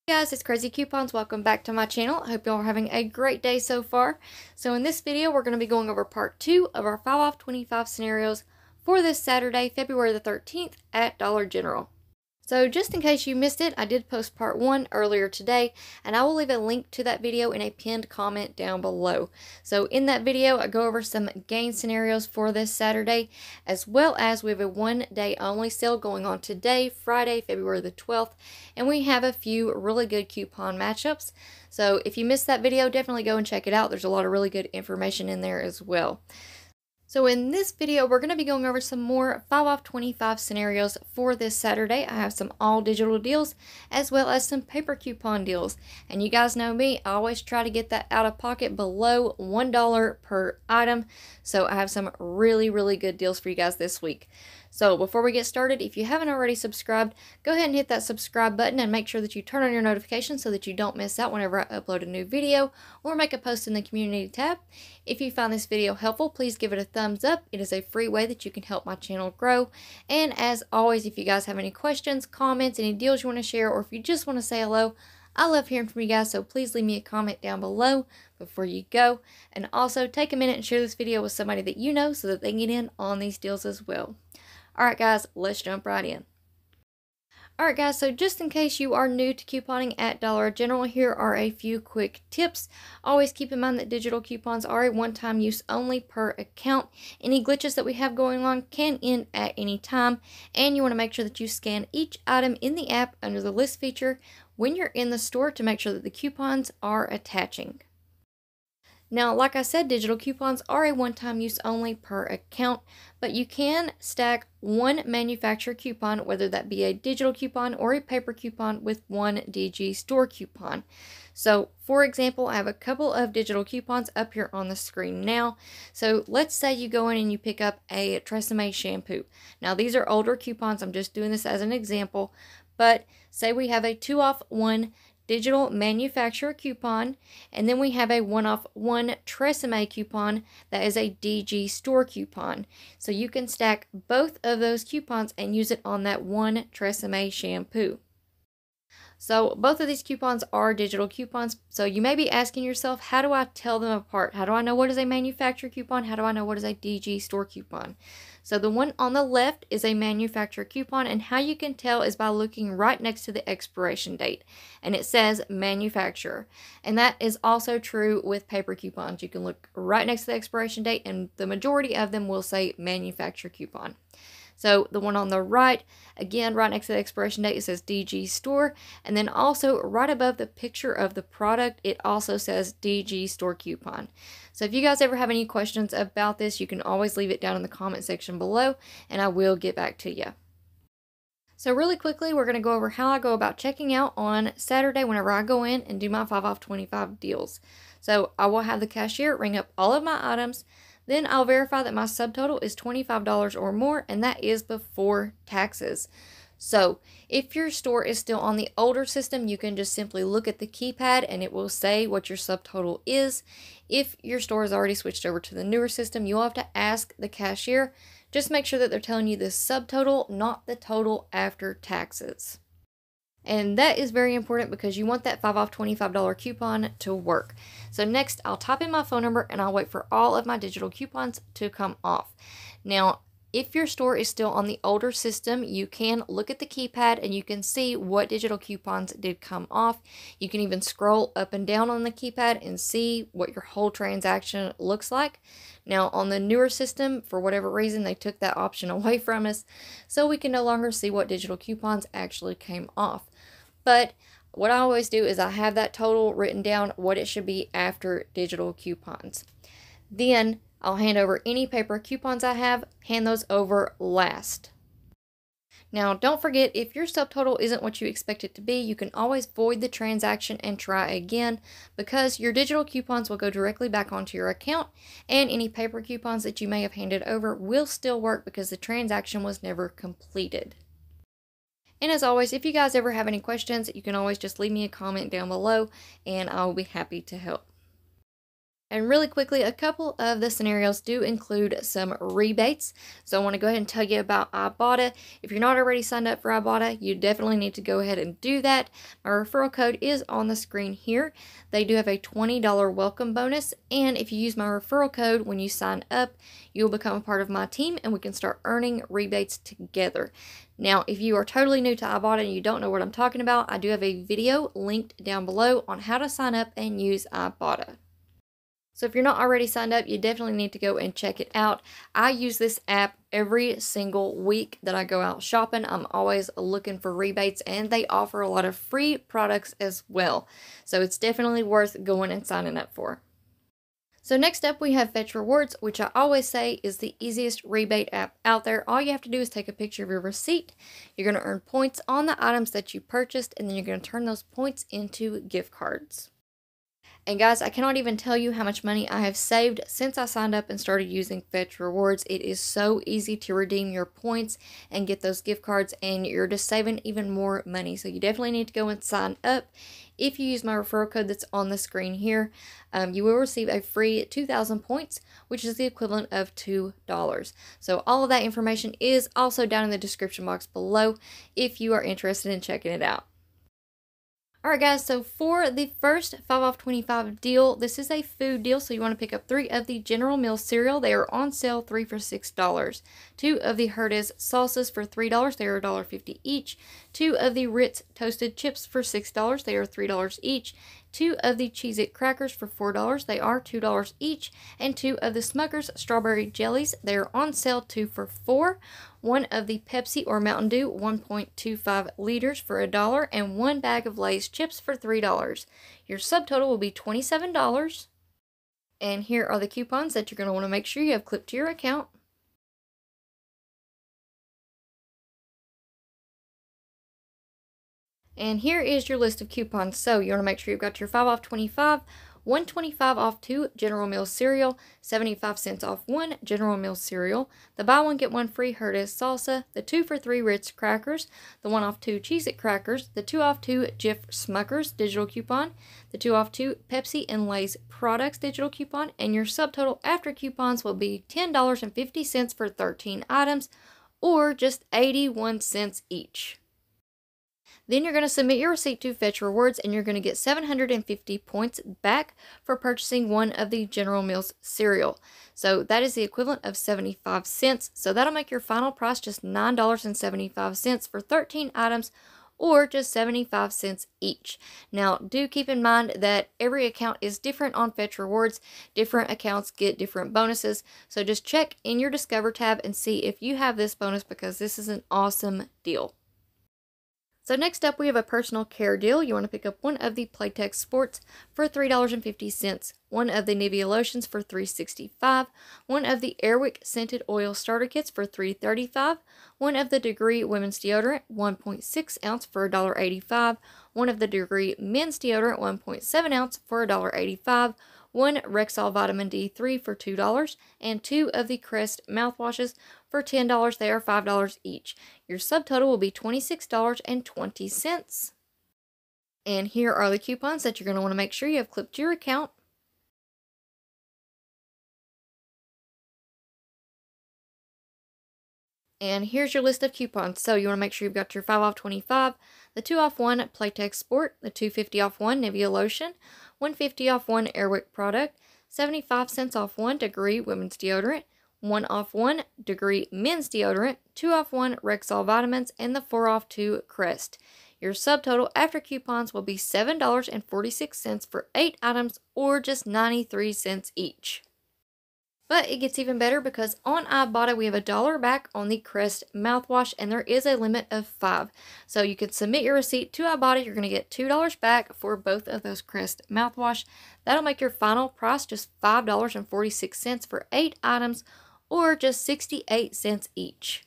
Hey guys, it's Crazy Coupons. Welcome back to my channel. I hope y'all are having a great day so far. So in this video, we're going to be going over part 2 of our 5 off 25 scenarios for this Saturday, February the 13th at Dollar General. So just in case you missed it, I did post part 1 earlier today, and I will leave a link to that video in a pinned comment down below. So in that video, I go over some gain scenarios for this Saturday, as well as we have a 1-day only sale going on today, Friday, February the 12th, and we have a few really good coupon matchups. So if you missed that video, definitely go and check it out. There's a lot of really good information in there as well. So in this video, we're going to be going over some more 5 off 25 scenarios for this Saturday. I have some all digital deals as well as some paper coupon deals. And you guys know me, I always try to get that out of pocket below $1 per item. So I have some really good deals for you guys this week. So before we get started, if you haven't already subscribed, go ahead and hit that subscribe button and make sure that you turn on your notifications so that you don't miss out whenever I upload a new video or make a post in the community tab. If you find this video helpful, please give it a thumbs up. It is a free way that you can help my channel grow. And as always, if you guys have any questions, comments, any deals you want to share, or if you just want to say hello, I love hearing from you guys, so please leave me a comment down below before you go. And also take a minute and share this video with somebody that you know so that they can get in on these deals as well. Alright guys, let's jump right in. Alright guys, so just in case you are new to couponing at Dollar General, here are a few quick tips. Always keep in mind that digital coupons are a one-time use only per account. Any glitches that we have going on can end at any time, and you want to make sure that you scan each item in the app under the list feature when you're in the store to make sure that the coupons are attaching. Now, like I said, digital coupons are a one-time use only per account, but you can stack one manufacturer coupon, whether that be a digital coupon or a paper coupon, with one DG store coupon. So, for example, I have a couple of digital coupons up here on the screen now. So, let's say you go in and you pick up a Tresemme shampoo. Now, these are older coupons. I'm just doing this as an example, but say we have a 2 off 1 digital manufacturer coupon, and then we have a 1 off 1 Tresemme coupon that is a DG store coupon. So you can stack both of those coupons and use it on that one Tresemme shampoo. So both of these coupons are digital coupons. So you may be asking yourself, how do I tell them apart? How do I know what is a manufacturer coupon? How do I know what is a DG store coupon? So the one on the left is a manufacturer coupon, and how you can tell is by looking right next to the expiration date, and it says manufacturer. And that is also true with paper coupons. You can look right next to the expiration date, and the majority of them will say manufacturer coupon. So the one on the right, again, right next to the expiration date, it says DG store. And then also right above the picture of the product, it also says DG store coupon. So if you guys ever have any questions about this, you can always leave it down in the comment section below, and I will get back to you. So really quickly, we're going to go over how I go about checking out on Saturday whenever I go in and do my 5 off 25 deals. So I will have the cashier ring up all of my items. Then I'll verify that my subtotal is $25 or more, and that is before taxes. So if your store is still on the older system, you can just simply look at the keypad and it will say what your subtotal is. If your store is already switched over to the newer system, you'll have to ask the cashier. Just make sure that they're telling you the subtotal, not the total after taxes. And that is very important because you want that 5 off $25 coupon to work. So next, I'll type in my phone number and I'll wait for all of my digital coupons to come off. Now, if your store is still on the older system, you can look at the keypad and you can see what digital coupons did come off. You can even scroll up and down on the keypad and see what your whole transaction looks like. Now, on the newer system, for whatever reason, they took that option away from us, so we can no longer see what digital coupons actually came off. But what I always do is I have that total written down, what it should be after digital coupons. Then I'll hand over any paper coupons I have, hand those over last. Now, don't forget, if your subtotal isn't what you expect it to be, you can always void the transaction and try again, because your digital coupons will go directly back onto your account, and any paper coupons that you may have handed over will still work because the transaction was never completed. And as always, if you guys ever have any questions, you can always just leave me a comment down below, and I'll be happy to help. And really quickly, a couple of the scenarios do include some rebates. So I want to go ahead and tell you about Ibotta. If you're not already signed up for Ibotta, you definitely need to go ahead and do that. My referral code is on the screen here. They do have a $20 welcome bonus. And if you use my referral code when you sign up, you'll become a part of my team and we can start earning rebates together. Now, if you are totally new to Ibotta and you don't know what I'm talking about, I do have a video linked down below on how to sign up and use Ibotta. So if you're not already signed up, you definitely need to go and check it out. I use this app every single week that I go out shopping. I'm always looking for rebates and they offer a lot of free products as well. So it's definitely worth going and signing up for. So next up we have Fetch Rewards, which I always say is the easiest rebate app out there. All you have to do is take a picture of your receipt. You're going to earn points on the items that you purchased and then you're going to turn those points into gift cards. And guys, I cannot even tell you how much money I have saved since I signed up and started using Fetch Rewards. It is so easy to redeem your points and get those gift cards, and you're just saving even more money. So you definitely need to go and sign up. If you use my referral code that's on the screen here, you will receive a free 2,000 points, which is the equivalent of $2. So all of that information is also down in the description box below if you are interested in checking it out. Alright guys, so for the first 5 off 25 deal, this is a food deal, so you want to pick up 3 of the General Mills cereal. They are on sale 3 for $6. 2 of the Herdez sauces for $3. They are $1.50 each. 2 of the Ritz toasted chips for $6. They are $3 each. 2 of the Cheez-It crackers for $4. They are $2 each. And 2 of the Smucker's strawberry jellies. They are on sale 2 for $4. 1 of the Pepsi or Mountain Dew 1.25 liters for $1. And 1 bag of Lay's chips for $3. Your subtotal will be $27. And here are the coupons that you're going to want to make sure you have clipped to your account. And here is your list of coupons. So you want to make sure you've got your 5 off 25, 125 off 2 General Mills cereal, 75 cents off 1 General Mills cereal, the buy one get one free Herdez salsa, the 2 for 3 Ritz crackers, the 1 off 2 Cheez-It crackers, the 2 off 2 Jif Smuckers digital coupon, the 2 off 2 Pepsi and Lay's products digital coupon, and your subtotal after coupons will be $10.50 for 13 items, or just 81 cents each. Then you're going to submit your receipt to Fetch Rewards and you're going to get 750 points back for purchasing 1 of the General Mills cereal. So that is the equivalent of 75 cents. So that'll make your final price just $9.75 for 13 items, or just 75 cents each. Now, do keep in mind that every account is different on Fetch Rewards. Different accounts get different bonuses. So just check in your Discover tab and see if you have this bonus, because this is an awesome deal. So next up, we have a personal care deal. You want to pick up 1 of the Playtex Sports for $3.50, 1 of the Nivea lotions for $3.65, 1 of the Airwick scented oil starter kits for $3.35, 1 of the Degree women's deodorant 1.6 ounce for $1.85, 1 of the Degree men's deodorant 1.7 ounce for $1.85, 1 Rexall Vitamin D3 for $2, and 2 of the Crest mouthwashes for $10. They are $5 each. Your subtotal will be $26.20. And here are the coupons that you're going to want to make sure you have clipped to your account. And here's your list of coupons. So you want to make sure you've got your 5 off 25, the 2 off 1 Playtex Sport, the 250 off 1 Nivea lotion, 150 off 1 Airwick product, 75 cents off 1 Degree women's deodorant, 1 off 1 Degree men's deodorant, 2 off 1 Rexall vitamins, and the 4 off 2 Crest. Your subtotal after coupons will be $7.46 for 8 items, or just 93 cents each. But it gets even better, because on Ibotta we have $1 back on the Crest mouthwash, and there is a limit of 5. So you can submit your receipt to Ibotta. You're going to get $2 back for both of those Crest mouthwash. That'll make your final price just $5.46 for 8 items, or just 68 cents each.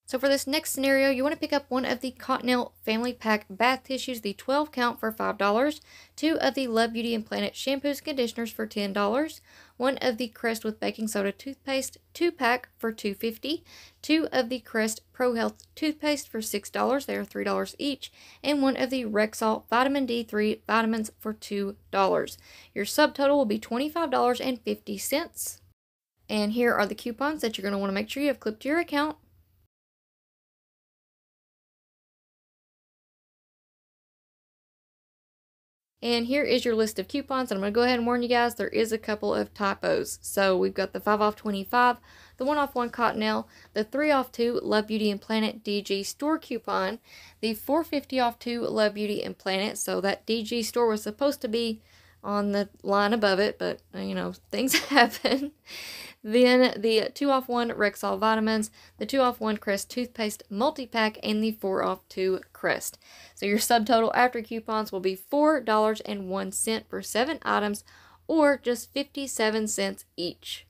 So for this next scenario, you want to pick up one of the Cottonelle Family Pack bath tissues, the 12 count for $5, two of the Love Beauty and Planet shampoos and conditioners for $10, one of the Crest with baking soda toothpaste 2-pack for $2.50, two of the Crest Pro Health toothpaste for $6, they are $3 each, and one of the Rexall Vitamin D3 vitamins for $2. Your subtotal will be $25.50. And here are the coupons that you're going to want to make sure you have clipped to your account. And here is your list of coupons. And I'm going to go ahead and warn you guys, there is a couple of typos. So we've got the 5 off 25, the 1 off 1 Cottonelle, the 3 off 2 Love Beauty and Planet DG store coupon, the 4.50 off 2 Love Beauty and Planet. So that DG store was supposed to be on the line above it, but you know, things happen. Then the 2 off 1 Rexall vitamins, the 2 off 1 Crest toothpaste multi-pack, and the 4 off 2 Crest. So your subtotal after coupons will be $4.01 for 7 items, or just 57 cents each.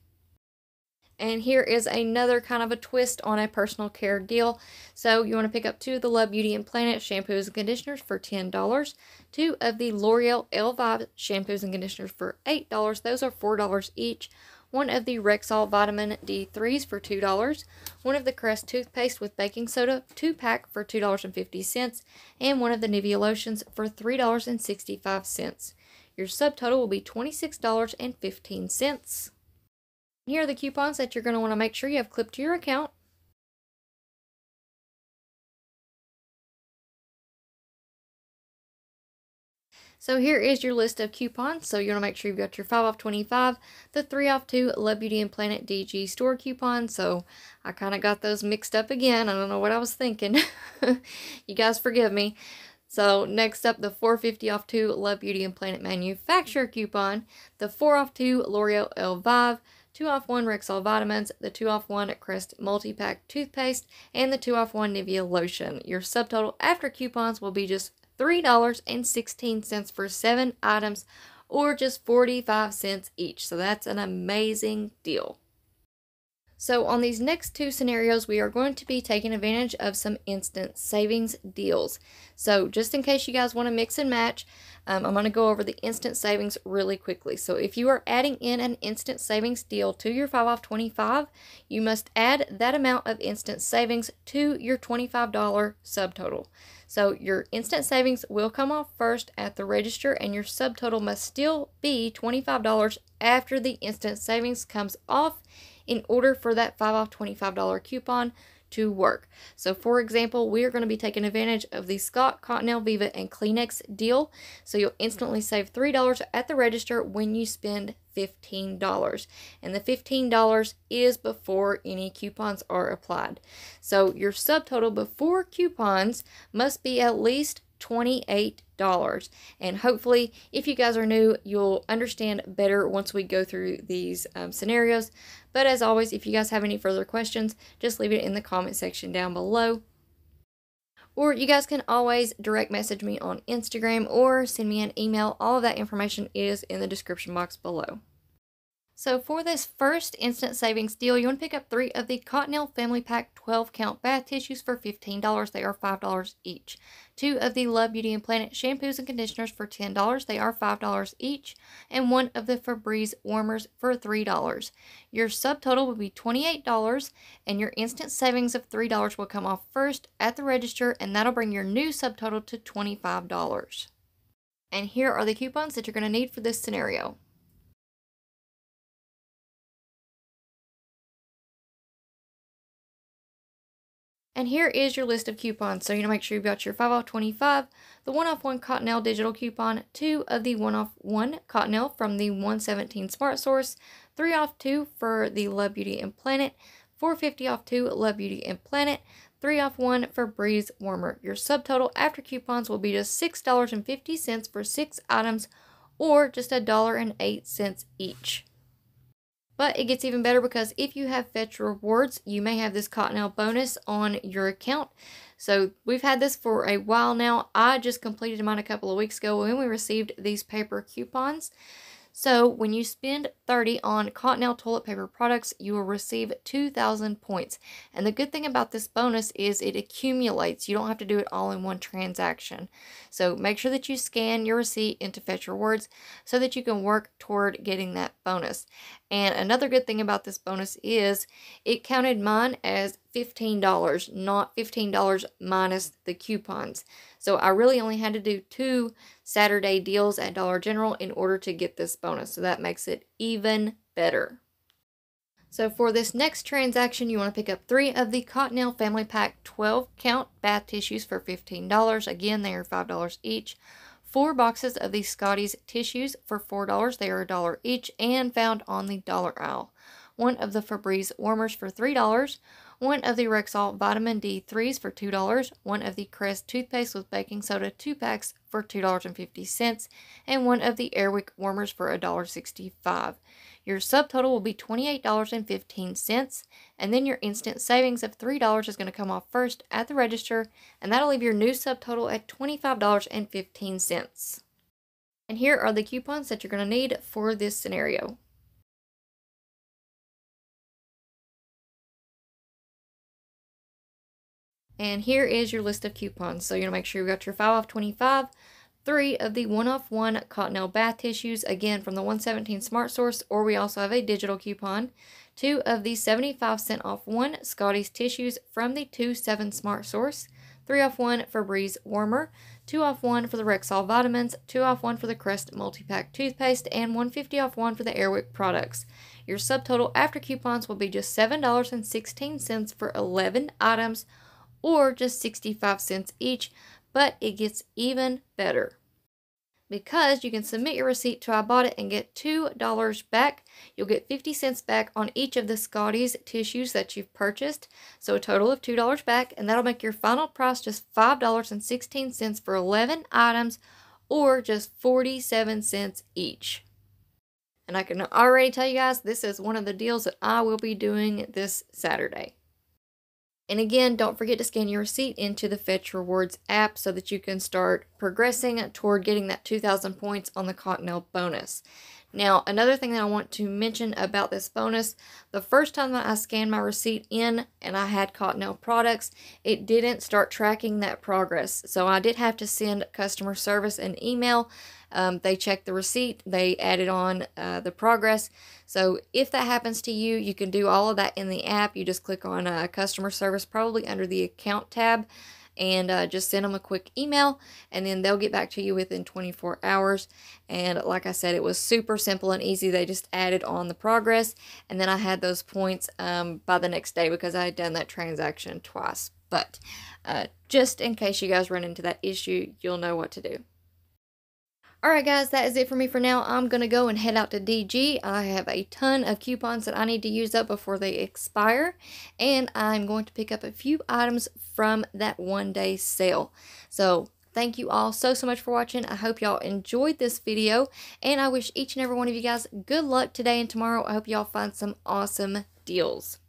And here is another kind of a twist on a personal care deal. So you want to pick up 2 of the Love Beauty and Planet shampoos and conditioners for $10, 2 of the L'Oreal Elvive shampoos and conditioners for $8. Those are $4 each. 1 of the Rexall Vitamin D3s for $2, 1 of the Crest toothpaste with baking soda 2-pack for $2.50, and 1 of the Nivea lotions for $3.65. Your subtotal will be $26.15. Here are the coupons that you're going to want to make sure you have clipped to your account. So here is your list of coupons. So you want to make sure you've got your 5 off 25, the 3 off 2 Love Beauty and Planet DG store coupon. So I kind of got those mixed up again. I don't know what I was thinking. You guys forgive me. So next up, the 4.50 off 2 Love Beauty and Planet manufacturer coupon, the 4 off 2 L'Oreal Elvive, 2 off 1 Rexall vitamins, the 2 off 1 Crest multi-pack toothpaste, and the 2 off 1 Nivea lotion. Your subtotal after coupons will be just $3.16 for 7 items, or just 45 cents each. So that's an amazing deal. So on these next 2 scenarios, we are going to be taking advantage of some instant savings deals. So just in case you guys want to mix and match, I'm going to go over the instant savings really quickly. So if you are adding in an instant savings deal to your 5 off 25, you must add that amount of instant savings to your $25 subtotal. So your instant savings will come off first at the register, and your subtotal must still be $25 after the instant savings comes off in order for that 5 off $25 coupon to work. So for example, we are going to be taking advantage of the Scott, Cottonelle, Viva, and Kleenex deal. So you'll instantly save $3 at the register when you spend $15. And the $15 is before any coupons are applied. So your subtotal before coupons must be at least $28. And hopefully, if you guys are new, you'll understand better once we go through these scenarios. But as always, if you guys have any further questions, just leave it in the comment section down below. Or you guys can always direct message me on Instagram or send me an email. All of that information is in the description box below. So for this first instant savings deal, you want to pick up 3 of the Cottonelle Family Pack 12 count bath tissues for $15. They are $5 each. 2 of the Love Beauty and Planet shampoos and conditioners for $10. They are $5 each. And 1 of the Febreze warmers for $3. Your subtotal will be $28, and your instant savings of $3 will come off first at the register, and that'll bring your new subtotal to $25. And here are the coupons that you're going to need for this scenario. And here is your list of coupons. So you want to make sure you've got your 5 off 25, the 1 off 1 Cottonelle digital coupon, 2 of the 1 off 1 Cottonelle from the 117 Smart Source, 3 off 2 for the Love Beauty and Planet, 4.50 off 2 Love Beauty and Planet, 3 off 1 Febreze warmer. Your subtotal after coupons will be just $6.50 for 6 items, or just $1.08 each. But it gets even better because if you have Fetch Rewards, you may have this Cottonelle bonus on your account. So we've had this for a while now. I just completed mine a couple of weeks ago when we received these paper coupons. So when you spend 30 on Cottonelle toilet paper products, you will receive 2,000 points. And the good thing about this bonus is it accumulates. You don't have to do it all in one transaction. So make sure that you scan your receipt into Fetch Rewards so that you can work toward getting that bonus. And another good thing about this bonus is it counted mine as $15, not $15 minus the coupons. So I really only had to do 2 Saturday deals at Dollar General in order to get this bonus. So that makes it even better. So for this next transaction, you want to pick up 3 of the Cottonelle Family Pack 12 count bath tissues for $15. Again, they are $5 each. 4 boxes of the Scotties tissues for $4. They are $1 each and found on the dollar aisle. 1 of the Febreze warmers for $3. 1 of the Rexall Vitamin D3s for $2. 1 of the Crest toothpaste with baking soda 2 packs for $2.50. And 1 of the Airwick warmers for $1.65. Your subtotal will be $28.15, and then your instant savings of $3 is going to come off first at the register, and that'll leave your new subtotal at $25.15. And here are the coupons that you're going to need for this scenario. And here is your list of coupons. So you're going to make sure you got your 5 off 25, 3 of the 1 off 1 Cottonelle bath tissues, again from the 117 Smart Source, or we also have a digital coupon. 2 of the 75-cent off 1 Scotties tissues from the 2-7 Smart Source. 3 off 1 Febreze warmer. 2 off 1 for the Rexall vitamins. 2 off 1 for the Crest multi-pack toothpaste. And 150 off 1 for the Airwick products. Your subtotal after coupons will be just $7.16 for 11 items, or just 65 cents each, but it gets even better. Because you can submit your receipt to Ibotta and get $2 back. You'll get 50 cents back on each of the Scotties tissues that you've purchased, so a total of $2 back, and that'll make your final price just $5.16 for 11 items, or just 47 cents each. And I can already tell you guys, this is one of the deals that I will be doing this Saturday. And again, don't forget to scan your receipt into the Fetch Rewards app so that you can start progressing toward getting that 2,000 points on the Cottonelle bonus. Now, another thing that I want to mention about this bonus, the first time that I scanned my receipt in and I had Cottonelle products, it didn't start tracking that progress. So I did have to send customer service an email. They checked the receipt, they added on the progress. So if that happens to you, you can do all of that in the app. You just click on customer service, probably under the account tab, and just send them a quick email, and then they'll get back to you within 24 hours. And like I said, it was super simple and easy. They just added on the progress, and then I had those points by the next day because I had done that transaction twice. But just in case you guys run into that issue, you'll know what to do. Alright guys, that is it for me for now. I'm going to go and head out to DG. I have a ton of coupons that I need to use up before they expire. And I'm going to pick up a few items from that one-day sale. So, thank you all so much for watching. I hope y'all enjoyed this video. And I wish each and every one of you guys good luck today and tomorrow. I hope y'all find some awesome deals.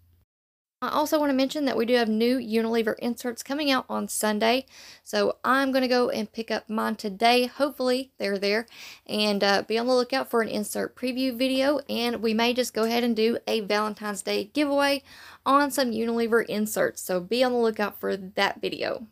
I also want to mention that we do have new Unilever inserts coming out on Sunday. So I'm going to go and pick up mine today. Hopefully they're there. And be on the lookout for an insert preview video. And we may just go ahead and do a Valentine's Day giveaway on some Unilever inserts. So be on the lookout for that video.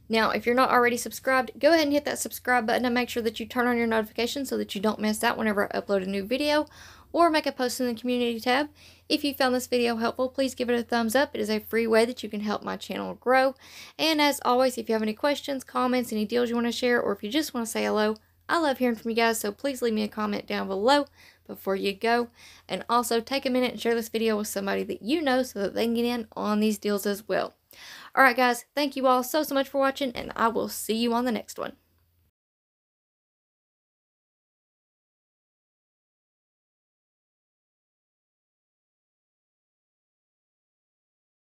Now, if you're not already subscribed, go ahead and hit that subscribe button and make sure that you turn on your notifications so that you don't miss out whenever I upload a new video or make a post in the community tab. If you found this video helpful, please give it a thumbs up. It is a free way that you can help my channel grow. And as always, if you have any questions, comments, any deals you want to share, or if you just want to say hello, I love hearing from you guys, so please leave me a comment down below before you go. And also take a minute and share this video with somebody that you know so that they can get in on these deals as well. Alright guys, thank you all so much for watching, and I will see you on the next one.